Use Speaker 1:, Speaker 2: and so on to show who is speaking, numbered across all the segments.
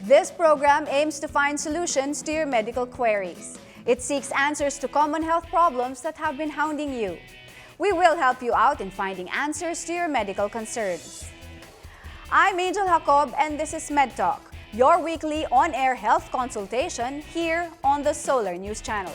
Speaker 1: This program aims to find solutions to your medical queries. It seeks answers to common health problems that have been hounding you. We will help you out in finding answers to your medical concerns. I'm Angel Jacob and this is Medtalk, your weekly on-air health consultation here on the Solar News Channel.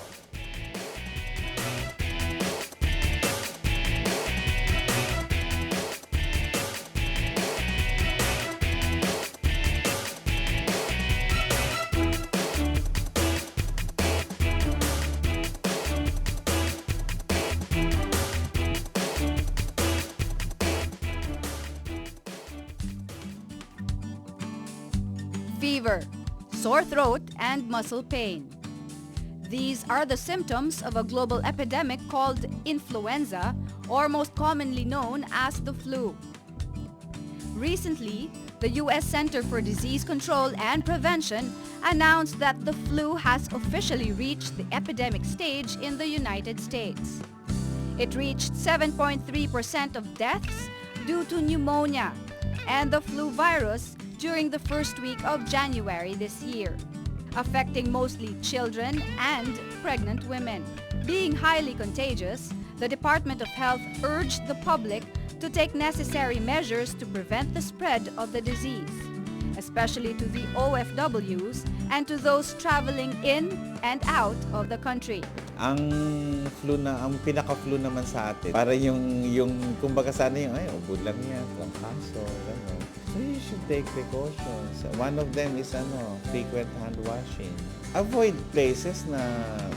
Speaker 2: Fever, sore throat, and muscle pain. These are the symptoms of a global epidemic called influenza, or most commonly known as the flu. Recently, the U.S. Center for Disease Control and Prevention announced that the flu has officially reached the epidemic stage in the United States. It reached 7.3% of deaths due to pneumonia and the flu virus during the first week of January this year, affecting mostly children and pregnant women. Being highly contagious, the Department of Health urged the public to take necessary measures to prevent the spread of the disease, especially to the OFWs and to those traveling in and out of the country.
Speaker 3: Ang pinaka-flu naman sa atin, para yung kumbaga sana yung, ubo lang yan, trangkaso, gano'n. So you should take precautions. One of them is frequent hand washing. Avoid places na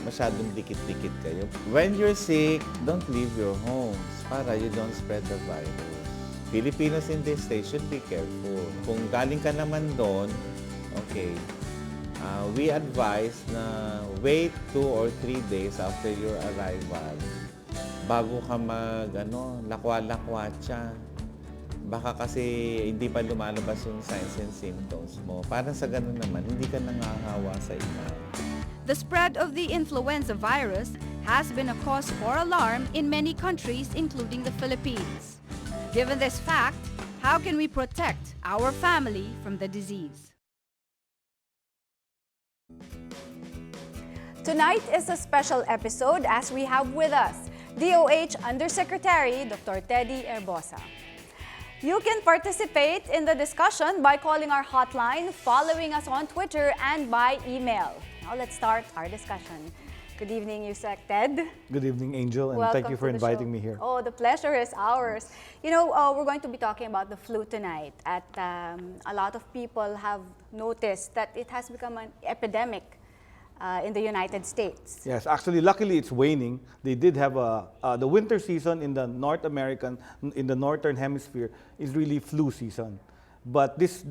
Speaker 3: masyadong dikit-dikit kayo. When you're sick, don't leave your homes para you don't spread the virus. Filipinos in this state should be careful. Kung galing ka naman doon, okay, we advise na wait 2 or 3 days after your arrival bago ka lakwa-lakwa siya. Baka kasi hindi pa lumalabas yung signs and symptoms mo. Para sa ganun naman, hindi ka nangahawa sa iba.
Speaker 2: The spread of the influenza virus has been a cause for alarm in many countries, including the Philippines. Given this fact, how can we protect our family from the disease?
Speaker 1: Tonight is a special episode as we have with us DOH Undersecretary Dr. Teddy Erbosa. You can participate in the discussion by calling our hotline, following us on Twitter, and by email. Now let's start our discussion. Good evening, Yusek Ted.
Speaker 4: Good evening, Angel, and
Speaker 1: Welcome
Speaker 4: thank you for inviting me here.
Speaker 1: Oh, the pleasure is ours. You know, we're going to be talking about the flu tonight. A lot of people have noticed that it has become an epidemic in the United States.
Speaker 4: Yes, actually, luckily it's waning. They did have the winter season in the northern hemisphere is really flu season. But this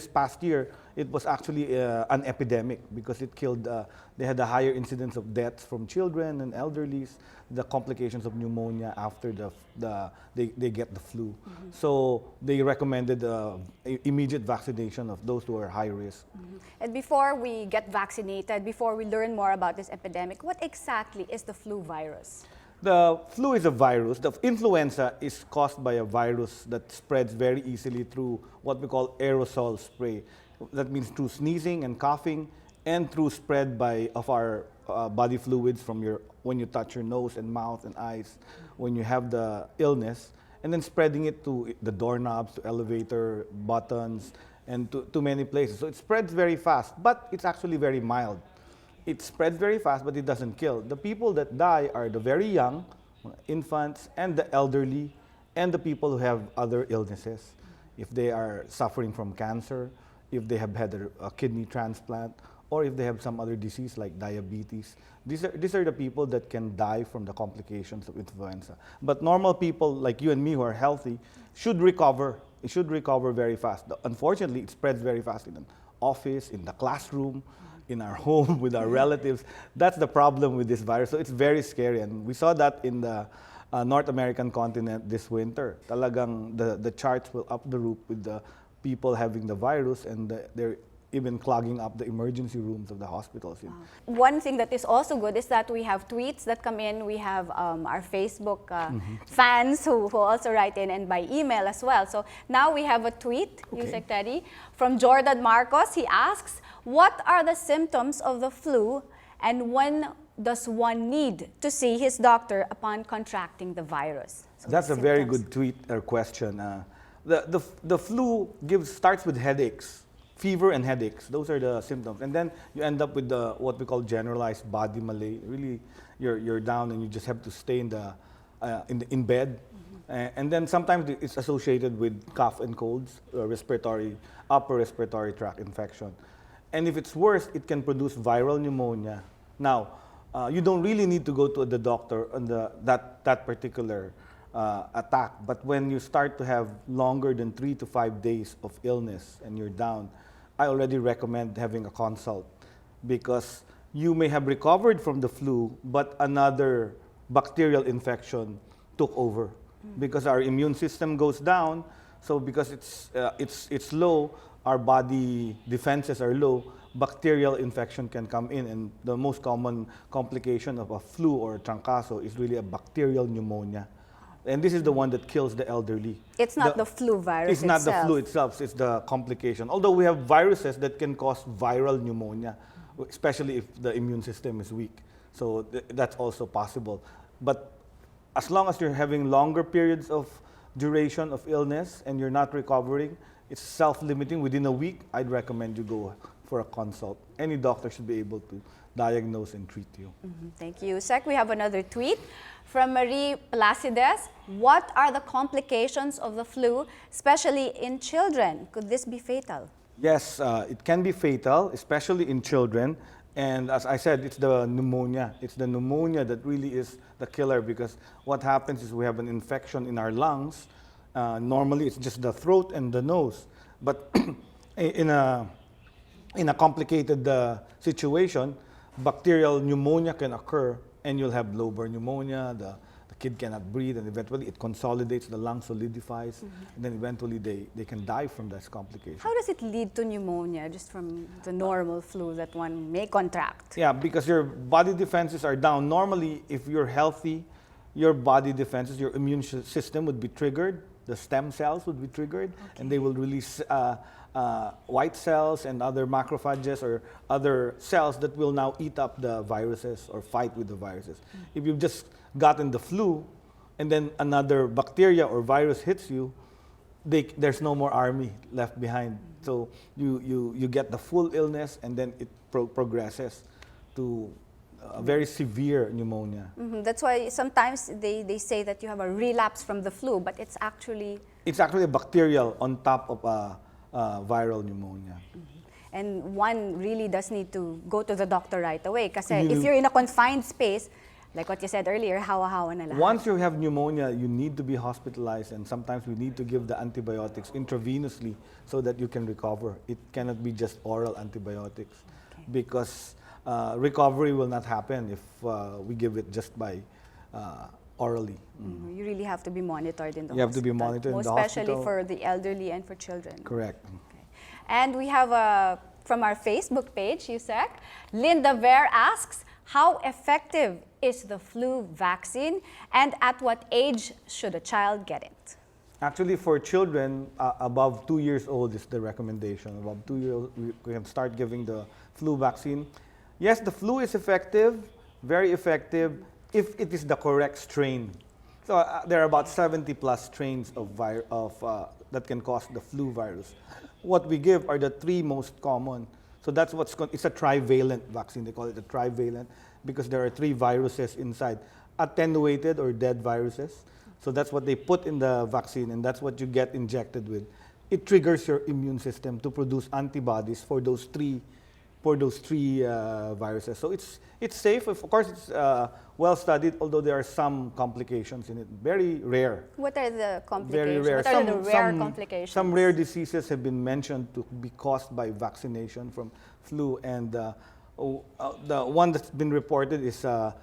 Speaker 4: past year, it was actually an epidemic because it killed, they had a higher incidence of deaths from children and elderlies, the complications of pneumonia after they get the flu. Mm-hmm. So they recommended immediate vaccination of those who are high risk.
Speaker 1: Mm-hmm. And before we get vaccinated, before we learn more about this epidemic, what exactly is the flu virus?
Speaker 4: The flu is a virus. The influenza is caused by a virus that spreads very easily through what we call aerosol spray. That means through sneezing and coughing and through spread of our body fluids from when you touch your nose and mouth and eyes when you have the illness, and then spreading it to the doorknobs, to elevator buttons, and to many places. So it spreads very fast, but it's actually very mild. It spreads very fast, but it doesn't kill. The people that die are the very young, infants, and the elderly, and the people who have other illnesses. If they are suffering from cancer, if they have had a kidney transplant, or if they have some other disease like diabetes. These are the people that can die from the complications of influenza. But normal people like you and me who are healthy should recover. It should recover very fast. Unfortunately, it spreads very fast in an office, in the classroom, in our home, with our relatives. That's the problem with this virus. So it's very scary. And we saw that in the North American continent this winter. Talagang the charts will up the roof with the people having the virus and their even clogging up the emergency rooms of the hospitals.
Speaker 1: One thing that is also good is that we have tweets that come in. We have our Facebook fans who also write in, and by email as well. So now we have a tweet, Yusek Teddy, from Jordan Marcos. He asks, what are the symptoms of the flu, and when does one need to see his doctor upon contracting the virus? So
Speaker 4: That's a very good tweet or question. The flu starts with headaches, fever and headaches. Those are the symptoms, and then you end up with what we call generalized body malaise. Really, you're down and you just have to stay in bed, and then sometimes it's associated with cough and colds, upper respiratory tract infection, and if it's worse, it can produce viral pneumonia. Now, you don't really need to go to the doctor on that particular attack, but when you start to have longer than 3 to 5 days of illness and you're down, I already recommend having a consult, because you may have recovered from the flu, but another bacterial infection took over because our immune system goes down. So because it's low, our body defenses are low, bacterial infection can come in, and the most common complication of a flu or a trancaso is really a bacterial pneumonia. And this is the one that kills the elderly.
Speaker 1: It's not the flu virus
Speaker 4: itself. It's not the flu itself, it's the complication. Although we have viruses that can cause viral pneumonia, especially if the immune system is weak. So that's also possible. But as long as you're having longer periods of duration of illness and you're not recovering, it's self-limiting. Within a week, I'd recommend you go for a consult. Any doctor should be able to diagnose and treat you.
Speaker 1: Thank you, Sec. We have another tweet from Marie Placides. What are the complications of the flu, especially in children? Could this be fatal?
Speaker 4: Yes, it can be fatal, especially in children. And as I said, it's the pneumonia. It's the pneumonia that really is the killer, because what happens is we have an infection in our lungs. Normally, it's just the throat and the nose. But in a complicated situation, bacterial pneumonia can occur, and you'll have lobar pneumonia. The kid cannot breathe, and eventually it consolidates, the lung solidifies, and then eventually they can die from this complication.
Speaker 1: How does it lead to pneumonia, just from the normal flu that one may contract?
Speaker 4: Yeah, because your body defenses are down. Normally, if you're healthy, your body defenses, your immune system would be triggered. The stem cells would be triggered, and they will release white cells and other macrophages or other cells that will now eat up the viruses or fight with the viruses. If you've just gotten the flu and then another bacteria or virus hits you, there's no more army left behind. So you get the full illness, and then it progresses to a very severe pneumonia.
Speaker 1: That's why sometimes they say that you have a relapse from the flu, but it's actually
Speaker 4: a bacterial on top of a viral pneumonia.
Speaker 1: And one really does need to go to the doctor right away. Kasi if you're in a confined space, like what you said earlier, hawa-hawa na lahat.
Speaker 4: Once you have pneumonia, you need to be hospitalized, and sometimes we need to give the antibiotics intravenously so that you can recover. It cannot be just oral antibiotics, because recovery will not happen if we give it just by orally.
Speaker 1: You really have to be monitored in the hospital.
Speaker 4: You have to be monitored in the
Speaker 1: especially
Speaker 4: hospital.
Speaker 1: for the elderly and for children.
Speaker 4: Correct.
Speaker 1: Okay. And we have from our Facebook page, Yusek, Linda Ver asks, how effective is the flu vaccine, and at what age should a child get it?
Speaker 4: Actually, for children above 2 years old is the recommendation. Above 2 years old, we can start giving the flu vaccine. Yes, the flu is effective, very effective, if it is the correct strain. So there are about 70 plus strains that can cause the flu virus. What we give are the 3 most common. So that's it's a trivalent vaccine. They call it a trivalent because there are 3 viruses inside, attenuated or dead viruses. So that's what they put in the vaccine, and that's what you get injected with. It triggers your immune system to produce antibodies for those three viruses. So it's safe. Of course, it's well studied, although there are some complications in it. Very rare.
Speaker 1: What are the complications?
Speaker 4: Very rare.
Speaker 1: What are the rare complications?
Speaker 4: Some rare diseases have been mentioned to be caused by vaccination from flu, and the one that's been reported is the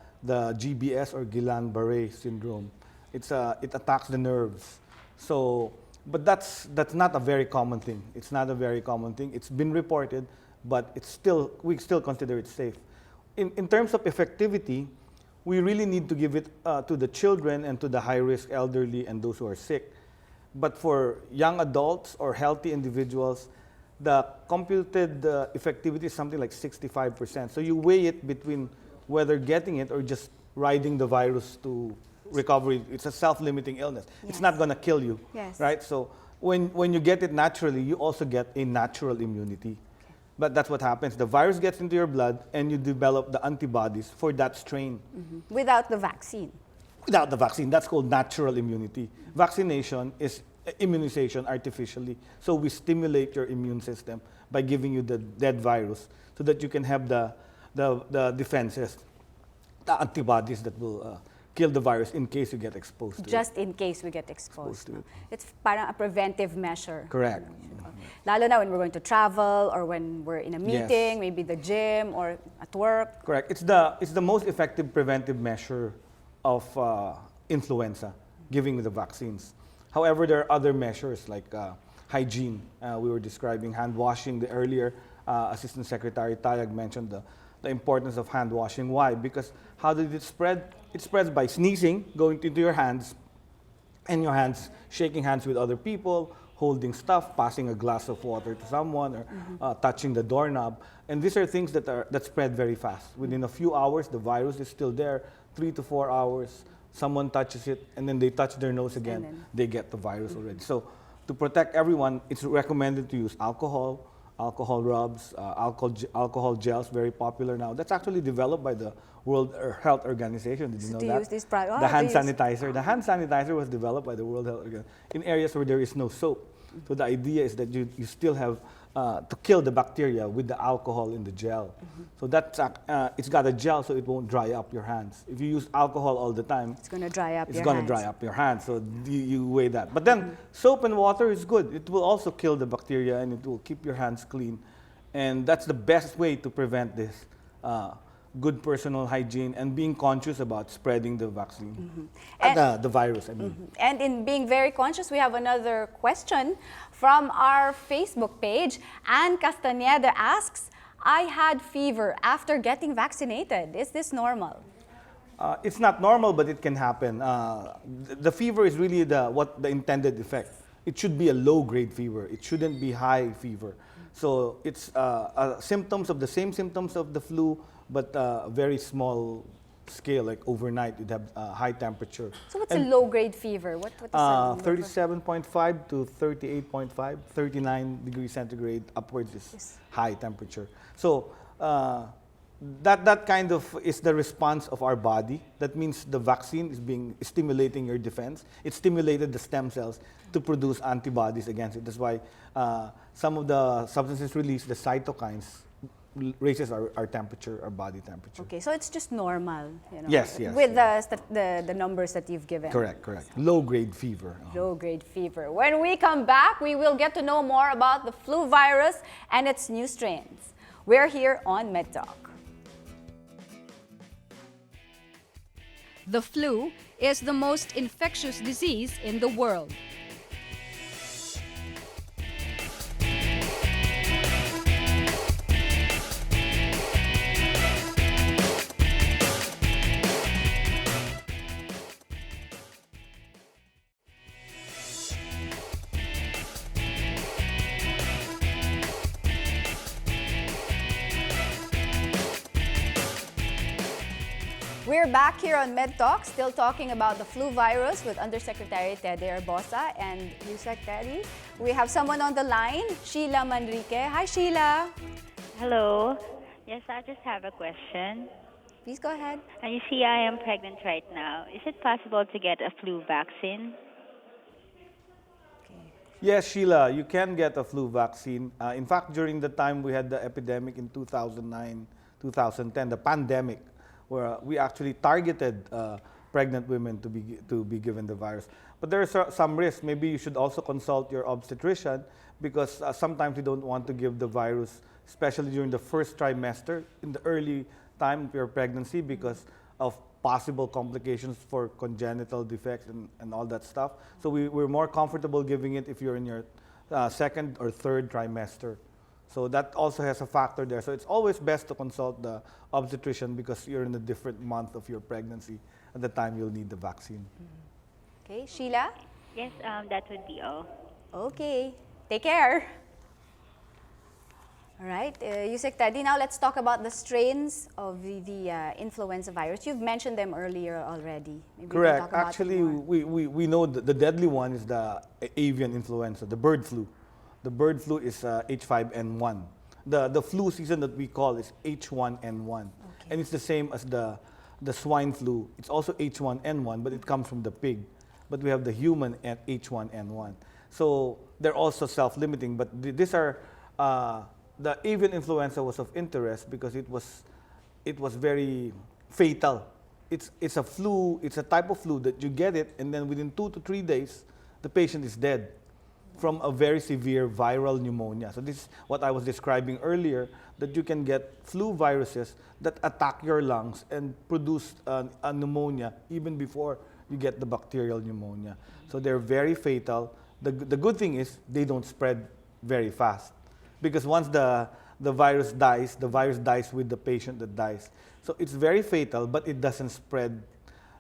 Speaker 4: GBS or Guillain-Barré syndrome. It attacks the nerves. So But that's not a very common thing. It's not a very common thing. It's been reported, but we still consider it safe. In terms of effectivity, we really need to give it to the children and to the high-risk elderly and those who are sick. But for young adults or healthy individuals, the computed effectivity is something like 65%. So you weigh it between whether getting it or just riding the virus to recovery. It's a self-limiting illness.
Speaker 1: Yes.
Speaker 4: It's not going to kill you,
Speaker 1: Yes.
Speaker 4: right? So when you get it naturally, you also get a natural immunity. But that's what happens. The virus gets into your blood and you develop the antibodies for that strain.
Speaker 1: Without the vaccine.
Speaker 4: Without the vaccine, that's called natural immunity. Vaccination is immunization artificially. So we stimulate your immune system by giving you the dead virus so that you can have the defenses, the antibodies that will kill the virus in case you get exposed to it.
Speaker 1: Just in case we get exposed.
Speaker 4: To it.
Speaker 1: It's parang a preventive measure.
Speaker 4: Correct.
Speaker 1: Lalo na when we're going to travel or when we're in a meeting,
Speaker 4: Yes.
Speaker 1: maybe the gym or at work.
Speaker 4: Correct. It's the most effective preventive measure of influenza, giving the vaccines. However, there are other measures like hygiene. We were describing hand washing. The earlier Assistant Secretary Tayag mentioned the importance of hand washing. Why? Because how did it spread? It spreads by sneezing, going into your hands, and your hands, shaking hands with other people, holding stuff, passing a glass of water to someone, or touching the doorknob. And these are things that spread very fast. Within a few hours, the virus is still there. 3 to 4 hours, someone touches it, and then they touch their nose again, they get the virus already. So to protect everyone, it's recommended to use alcohol rubs, alcohol gels, very popular now. That's actually developed by the World Health Organization. Did you know that?
Speaker 1: Use this product.
Speaker 4: The hand sanitizer. The hand sanitizer was developed by the World Health Organization in areas where there is no soap. So the idea is that you still have to kill the bacteria with the alcohol in the gel. So that's it's got a gel, so it won't dry up your hands. If you use alcohol all the time,
Speaker 1: It's going to dry up
Speaker 4: it's
Speaker 1: your
Speaker 4: going to
Speaker 1: hands.
Speaker 4: dry up your hands. So you weigh that. But then soap and water is good. It will also kill the bacteria and it will keep your hands clean. And that's the best way to prevent this. Good personal hygiene and being conscious about spreading the vaccine, the virus, I mean.
Speaker 1: And in being very conscious, we have another question from our Facebook page. Anne Castaneda asks, I had fever after getting vaccinated. Is this normal?
Speaker 4: It's not normal, but it can happen. The fever is really the intended effect. It should be a low-grade fever. It shouldn't be high fever. So it's symptoms of the same symptoms of the flu, but very small scale, like overnight, you'd have high temperature.
Speaker 1: So what's a low-grade fever? What is that?
Speaker 4: 37.5 to 38.5, 39 degrees centigrade upwards is high temperature. So that kind of is the response of our body. That means the vaccine is stimulating your defense. It stimulated the stem cells to produce antibodies against it. That's why some of the substances released, the cytokines, raises our temperature, our body temperature.
Speaker 1: Okay, so it's just normal, you know,
Speaker 4: Yes.
Speaker 1: with the numbers that you've given.
Speaker 4: Correct. Low-grade fever.
Speaker 1: Low-grade fever. When we come back, we will get to know more about the flu virus and its new strains. We're here on Medtalk.
Speaker 2: The flu is the most infectious disease in the world.
Speaker 1: We're back here on Medtalk, still talking about the flu virus with Undersecretary Teddy Arbosa and USEC Teddy. We have someone on the line, Sheila Manrique. Hi, Sheila.
Speaker 5: Hello. Yes, I just have a question.
Speaker 1: Please go ahead.
Speaker 5: You see, I am pregnant right now. Is it possible to get a flu vaccine?
Speaker 4: Yes, Sheila, you can get a flu vaccine. In fact, during the time we had the epidemic in 2009, 2010, the pandemic, where we actually targeted pregnant women to be given the virus. But there is some risk. Maybe you should also consult your obstetrician because sometimes you don't want to give the virus, especially during the first trimester, in the early time of your pregnancy, because of possible complications for congenital defects and all that stuff. So we're more comfortable giving it if you're in your second or third trimester. So that also has a factor there. So it's always best to consult the obstetrician because you're in a different month of your pregnancy at the time you'll need the vaccine.
Speaker 1: Okay, Sheila?
Speaker 5: Yes, that would be all.
Speaker 1: Okay, take care. All right, Yusek Teddy, now let's talk about the strains of the influenza virus. You've mentioned them earlier already. Maybe you can
Speaker 4: Correct.
Speaker 1: talk about
Speaker 4: Actually,
Speaker 1: them more.
Speaker 4: we know the deadly one is the avian influenza, the bird flu. The bird flu is H5N1. The flu season that we call is H1N1. And it's the same as the swine flu. It's also H1N1, but it comes from the pig. But we have the human and H1N1. So they're also self-limiting, but these are, the avian influenza was of interest because it was very fatal. It's a flu, it's a type of flu that you get it, and then within 2 to 3 days, the patient is dead from a very severe viral pneumonia. So this is what I was describing earlier, that you can get flu viruses that attack your lungs and produce a pneumonia even before you get the bacterial pneumonia. So they're very fatal. The good thing is they don't spread very fast because once the virus dies with the patient that dies. So it's very fatal, but it doesn't spread.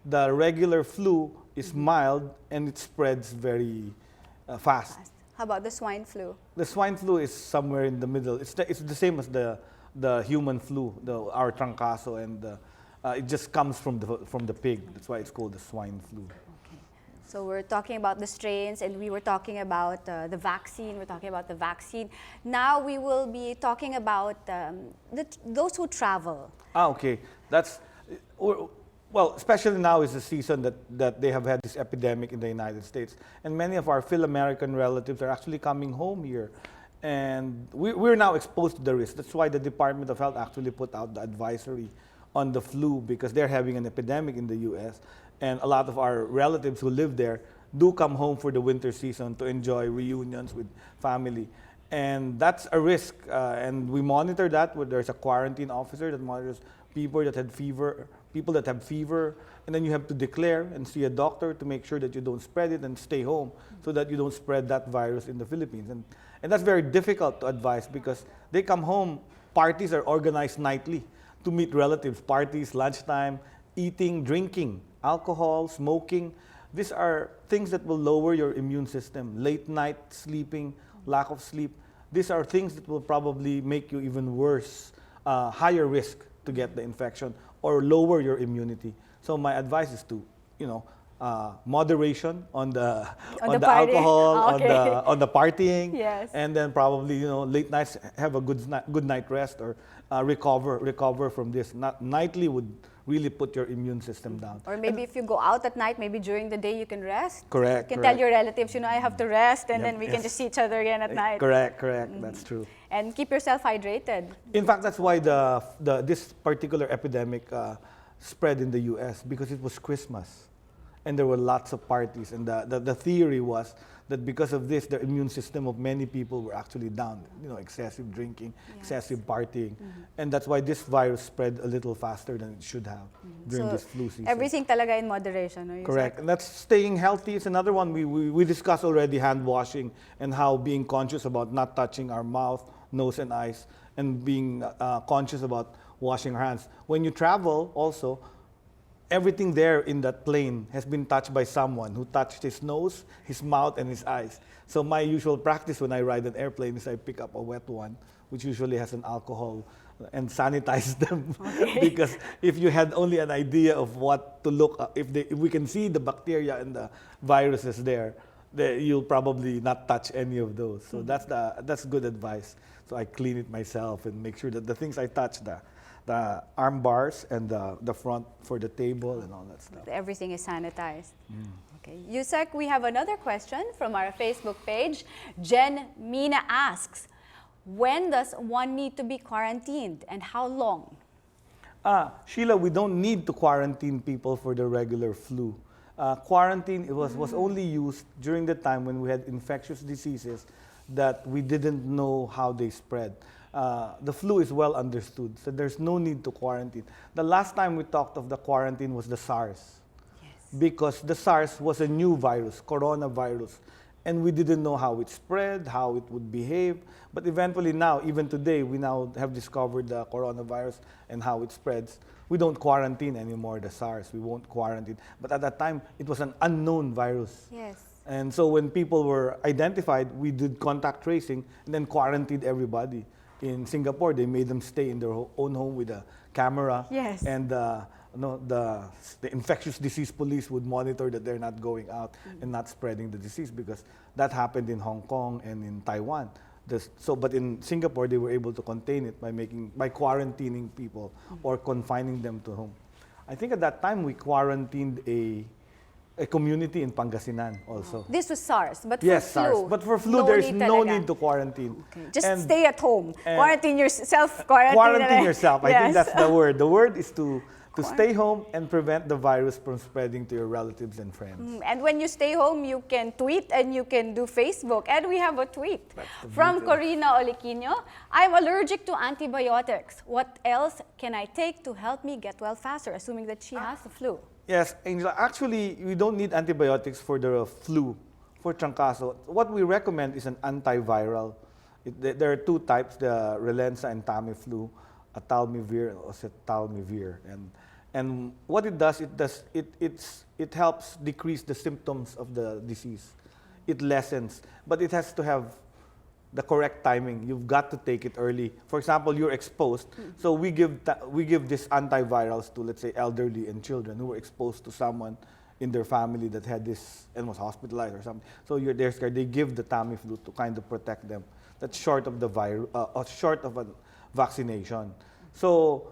Speaker 4: The regular flu is mild and it spreads very fast.
Speaker 1: How about the swine flu?
Speaker 4: The swine flu is somewhere in the middle. It's the same as the human flu, our trancaso, and it just comes from the pig. That's why it's called the swine flu.
Speaker 1: So we're talking about the strains, and we were talking about the vaccine. We're talking about the vaccine. Now we will be talking about those who travel.
Speaker 4: Okay. That's well, especially now is the season that they have had this epidemic in the United States, and many of our Phil-American relatives are actually coming home here, and we're now exposed to the risk. That's why the Department of Health actually put out the advisory on the flu because they're having an epidemic in the U.S. And a lot of our relatives who live there do come home for the winter season to enjoy reunions with family. And that's a risk. And we monitor that. There's a quarantine officer that monitors people that have fever. And then you have to declare and see a doctor to make sure that you don't spread it and stay home so that you don't spread that virus in the Philippines. And that's very difficult to advise because they come home, parties are organized nightly to meet relatives, parties, lunchtime, eating, drinking, alcohol, smoking. These are things that will lower your immune system. Late night sleeping, lack of sleep. These are things that will probably make you even worse, higher risk to get the infection or lower your immunity. So my advice is to, moderation on the alcohol,
Speaker 1: okay.
Speaker 4: on the partying,
Speaker 1: Yes.
Speaker 4: and then probably late nights have a good night rest or recover from this. Nightly would really put your immune system down.
Speaker 1: Or maybe if you go out at night, maybe during the day you can rest.
Speaker 4: Correct.
Speaker 1: You can tell your relatives, I have to rest, and
Speaker 4: Yep,
Speaker 1: then we can
Speaker 4: yes.
Speaker 1: just see each other again at night.
Speaker 4: Correct. That's true.
Speaker 1: And keep yourself hydrated.
Speaker 4: In fact, that's why this particular epidemic spread in the U.S. because it was Christmas, and there were lots of parties. And the theory was that because of this, the immune system of many people were actually down. Excessive drinking, excessive partying, and that's why this virus spread a little faster than it should have during
Speaker 1: So
Speaker 4: this flu season.
Speaker 1: everything talaga in moderation. No?
Speaker 4: Correct. And that's staying healthy is another one. We discussed already hand washing and how being conscious about not touching our mouth, nose, and eyes, and being conscious about washing our hands. When you travel also, everything there in that plane has been touched by someone who touched his nose, his mouth, and his eyes. So my usual practice when I ride an airplane is I pick up a wet one, which usually has an alcohol, and sanitize them. Because if you had only an idea of what to look at, if we can see the bacteria and the viruses there, you'll probably not touch any of those. So that's good advice. So I clean it myself and make sure that the things I touch, the arm bars and the front for the table and all that stuff.
Speaker 1: Everything is sanitized. Okay. Yusek, we have another question from our Facebook page. Jen Mina asks, when does one need to be quarantined and how long?
Speaker 4: Sheila, we don't need to quarantine people for the regular flu. Quarantine was only used during the time when we had infectious diseases that we didn't know how they spread. the flu is well understood, so there's no need to quarantine. The last time we talked of the quarantine was the SARS. Because the SARS was a new virus, coronavirus, and we didn't know how it spread, how it would behave. But eventually now, even today, we now have discovered the coronavirus and how it spreads. We don't quarantine anymore the SARS. We won't quarantine. But at that time, it was an unknown virus.
Speaker 1: Yes.
Speaker 4: And so when people were identified, we did contact tracing and then quarantined everybody. In Singapore, they made them stay in their own home with a camera.
Speaker 1: Yes.
Speaker 4: And the infectious disease police would monitor that they're not going out and not spreading the disease, because that happened in Hong Kong and in Taiwan. But in Singapore, they were able to contain it by quarantining people or confining them to home. I think at that time we quarantined a community in Pangasinan also.
Speaker 1: This was SARS, but
Speaker 4: Yes,
Speaker 1: for flu,
Speaker 4: SARS. But for flu, there's
Speaker 1: need
Speaker 4: no
Speaker 1: talaga.
Speaker 4: need to quarantine.
Speaker 1: Okay. Just
Speaker 4: And-
Speaker 1: stay at home.
Speaker 4: and-
Speaker 1: Quarantine yourself. Quarantine,
Speaker 4: Quarantine yourself. I think
Speaker 1: Yes.
Speaker 4: that's the word. The word is to stay home and prevent the virus from spreading to your relatives and friends.
Speaker 1: And when you stay home, you can tweet and you can do Facebook. And we have a tweet
Speaker 4: That's the
Speaker 1: from
Speaker 4: beauty.
Speaker 1: Corina Oliquino. I'm allergic to antibiotics. What else can I take to help me get well faster? Assuming that she has the flu.
Speaker 4: Yes, Angela, actually, we don't need antibiotics for the flu, for trangkaso. What we recommend is an antiviral. There are two types, the Relenza and Tamiflu, atalmivir or oseltamivir. And what it does, it helps decrease the symptoms of the disease. It lessens, but it has to have the correct timing. You've got to take it early. For example, you're exposed, so we give this antivirals to, let's say, elderly and children who were exposed to someone in their family that had this and was hospitalized or something. So they're scared. They give the Tamiflu to kind of protect them. That's short of the short of a vaccination. So,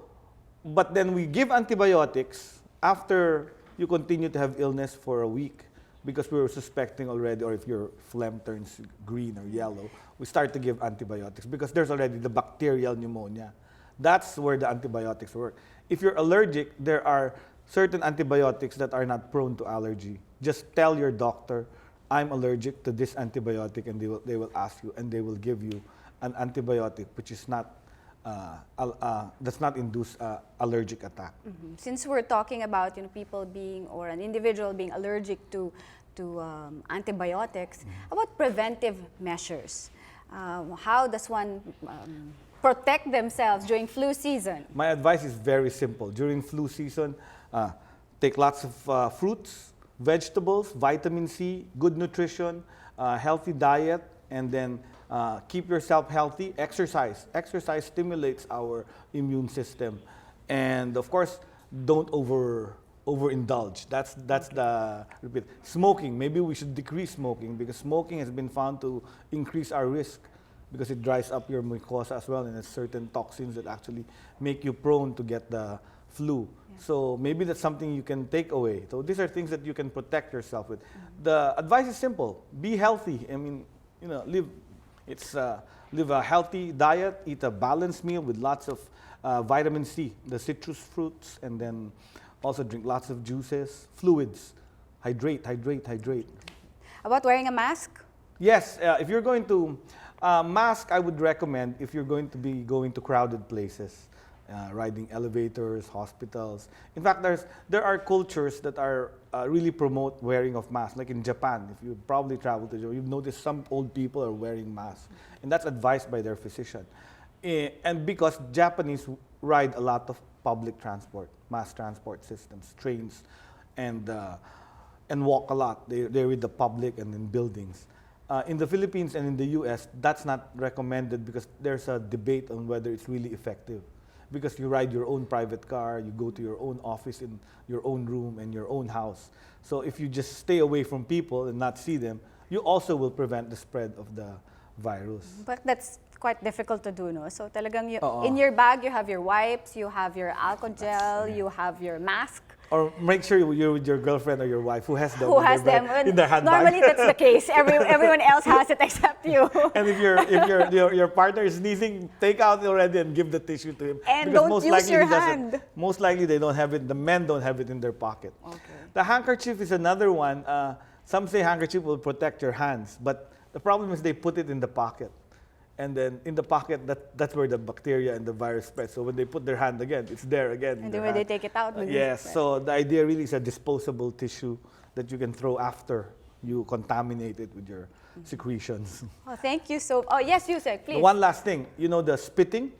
Speaker 4: but then we give antibiotics after you continue to have illness for a week, because we were suspecting already, or if your phlegm turns green or yellow, we start to give antibiotics because there's already the bacterial pneumonia. That's where the antibiotics work. If you're allergic, there are certain antibiotics that are not prone to allergy. Just tell your doctor, I'm allergic to this antibiotic, and they will ask you, and they will give you an antibiotic which is not does not induce allergic attack.
Speaker 1: Since we're talking about people being, or an individual being allergic to antibiotics, about preventive measures? How does one protect themselves during flu season?
Speaker 4: My advice is very simple. During flu season, take lots of fruits, vegetables, vitamin C, good nutrition, healthy diet, and then keep yourself healthy. Exercise. Exercise stimulates our immune system. And of course, don't overindulge. That's the repeat. Smoking. Maybe we should decrease smoking, because smoking has been found to increase our risk, because it dries up your mucosa as well, and there's certain toxins that actually make you prone to get the flu. So maybe that's something you can take away. So these are things that you can protect yourself with. The advice is simple: be healthy. I mean, live a healthy diet, eat a balanced meal with lots of vitamin C, the citrus fruits, and then also drink lots of juices, fluids. Hydrate.
Speaker 1: About wearing a mask?
Speaker 4: Yes, if you're going to mask, I would recommend if you're going to be going to crowded places, riding elevators, hospitals. In fact, there are cultures that are really promote wearing of masks. Like in Japan, if you probably travel to Japan, you've noticed some old people are wearing masks, and that's advised by their physician. And because Japanese ride a lot of public transport, mass transport systems, trains, and walk a lot. They're with the public and in buildings. In the Philippines and in the US, that's not recommended, because there's a debate on whether it's really effective. Because you ride your own private car, you go to your own office in your own room and your own house. So if you just stay away from people and not see them, you also will prevent the spread of the virus.
Speaker 1: But that's quite difficult to do, no? So talagang in your bag, you have your wipes, you have your alcohol gel, you have your mask.
Speaker 4: Or make sure you're with your girlfriend or your wife who has them,
Speaker 1: Who
Speaker 4: in their handbag.
Speaker 1: Normally that's the case. Everyone else has it except you.
Speaker 4: And if your partner is sneezing, take out already and give the tissue to him.
Speaker 1: And
Speaker 4: Because
Speaker 1: don't
Speaker 4: most
Speaker 1: use
Speaker 4: likely
Speaker 1: your
Speaker 4: he doesn't.
Speaker 1: hand.
Speaker 4: Most likely they don't have it. The men don't have it in their pocket.
Speaker 1: Okay.
Speaker 4: The handkerchief is another one. Some say handkerchief will protect your hands, but the problem is they put it in the pocket. And then in the pocket, that's where the bacteria and the virus spread. So when they put their hand again, it's there again.
Speaker 1: And then when they take it out,
Speaker 4: yes. So the idea really is a disposable tissue that you can throw after you contaminate it with your secretions.
Speaker 1: Oh, thank you so. Oh yes, Yusek, please.
Speaker 4: One last thing, the spitting.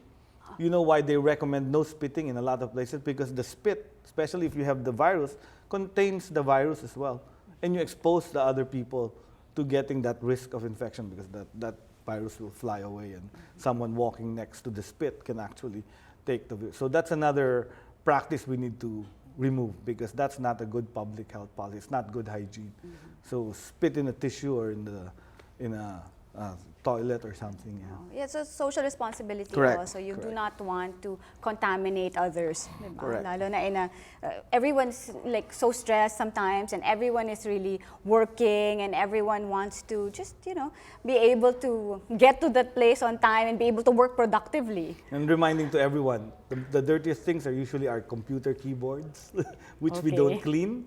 Speaker 4: You know why they recommend no spitting in a lot of places? Because the spit, especially if you have the virus, contains the virus as well. And you expose the other people to getting that risk of infection because that virus will fly away and someone walking next to the spit can actually take the virus. So that's another practice we need to remove because that's not a good public health policy. It's not good hygiene. So spit in a tissue or in a toilet or something.
Speaker 1: Yeah, it's a social responsibility
Speaker 4: Correct.
Speaker 1: also. You do
Speaker 4: Correct.
Speaker 1: not want to contaminate others. Diba?
Speaker 4: Correct.
Speaker 1: Lalo na everyone's like so stressed sometimes and everyone is really working and everyone wants to just, be able to get to that place on time and be able to work productively.
Speaker 4: And reminding to everyone, the dirtiest things are usually our computer keyboards, which we
Speaker 1: Okay.
Speaker 4: don't clean.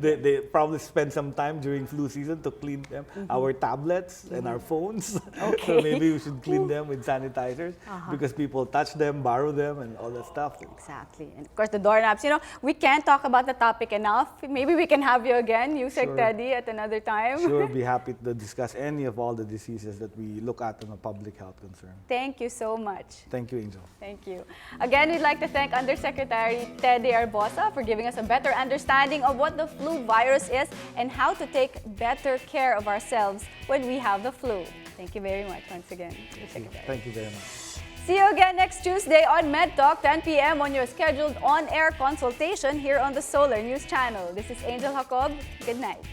Speaker 4: They probably spend some time during flu season to clean them. Our tablets and our phones.
Speaker 1: Okay.
Speaker 4: So maybe we should clean them with sanitizers because people touch them, borrow them, and all that stuff.
Speaker 1: Exactly. And of course, the doorknobs. We can't talk about the topic enough. Maybe we can have you again, Yusek
Speaker 4: Sure.
Speaker 1: Teddy, at another time.
Speaker 4: Sure, be happy to discuss any of all the diseases that we look at in a public health concern.
Speaker 1: Thank you so much.
Speaker 4: Thank you, Angel.
Speaker 1: Thank you. Again, we'd like to thank Undersecretary Teddy Arbosa for giving us a better understanding of what the flu virus is and how to take better care of ourselves when we have the flu. Thank you very much once again, Secretary.
Speaker 4: Thank you very much.
Speaker 1: See you again next Tuesday on Medtalk, 10 p.m. on your scheduled on-air consultation here on the Solar News Channel. This is Angel Jacob. Good night.